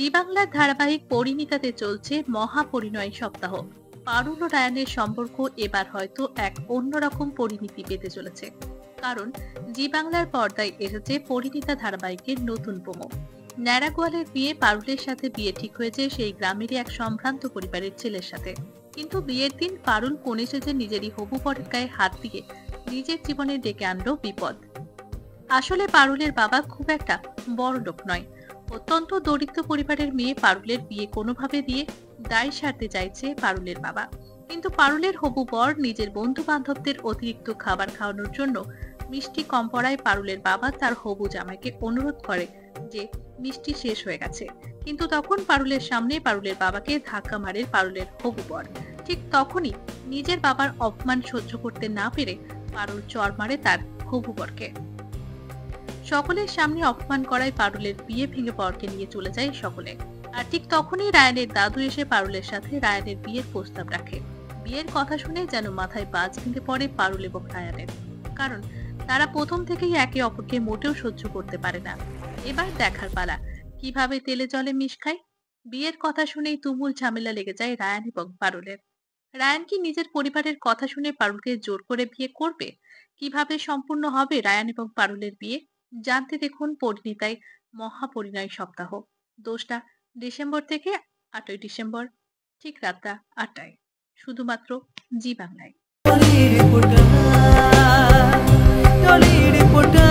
জি বাংলার ধারাবাহিক পরিণীতাতে চলছে মহাপরিণয় সপ্তাহ। পারুল ও রায়ানের সম্পর্ক এবার হয়তো এক অন্যরকম পরিণতি পেতে চলেছে। কারণ জি বাংলার পর্দায় এসেছে পরিণীতা ধারাবাহিকের নতুন প্রোমো। ন্যাড়া গোয়ালের বিয়ে পারুলের সাথে বিয়ে ঠিক হয়েছে সেই গ্রামেরই এক সম্ভ্রান্ত পরিবারের ছেলের সাথে। কিন্তু বিয়ের দিন পারুল কোণে সেজে নিজেরই হবু বরের গায়ে হাত দিয়ে নিজের জীবনে ডেকে আনলো বিপদ। আসলে পারুলের বাবা খুব একটা বড় লোক নয়, অত্যন্ত দরিদ্র পরিবারের মেয়ে পারুলের বিয়ে কোনোভাবে দিয়ে দায় সারতে চাইছে পারুলের বাবা। কিন্তু পারুলের হবু বর নিজের বন্ধু বান্ধবদের অতিরিক্ত খাবার খাওয়ানোর জন্য মিষ্টি কম পড়ায় পারুলের বাবা তার হবু জামাইকে অনুরোধ করে যে মিষ্টি শেষ হয়ে গেছে। কিন্তু তখন পারুলের সামনে পারুলের বাবাকে ধাক্কা মারে পারুলের হবু বর। ঠিক তখনই নিজের বাবার অপমান সহ্য করতে না পেরে পারুল চড় মারে তার হবু বরকে। সকলের সামনে অপমান করায় পারুলের বিয়ে ভেঙে বরকে নিয়ে চলে যায় সকলে। আর ঠিক তখনই রায়ানের দাদু এসে পারুলের সাথে রায়ানের বিয়ের প্রস্তাব রাখে। বিয়ের কথা শুনে যেন মাথায় বাজ ভেঙে পড়ে পারুল এবং রায়ানের। কারণ তারা প্রথম থেকেই একে অপরকে মোটেও সহ্য করতে পারে না। এবার দেখার পালা কিভাবে তেলে জলে মিশ খায়। বিয়ের কথা শুনেই তুমুল ঝামেলা লেগে যায় রায়ান এবং পারুলের। রায়ান কি নিজের পরিবারের কথা শুনে পারুলকে জোর করে বিয়ে করবে? কিভাবে সম্পূর্ণ হবে রায়ান এবং পারুলের বিয়ে? জানতে দেখুন পরিণীতায় মহাপরিণয় সপ্তাহ। 2টা ডিসেম্বর থেকে 8ই ডিসেম্বর, ঠিক রাতটা 8টায়, শুধুমাত্র জি বাংলায়। টলির ফোঁটা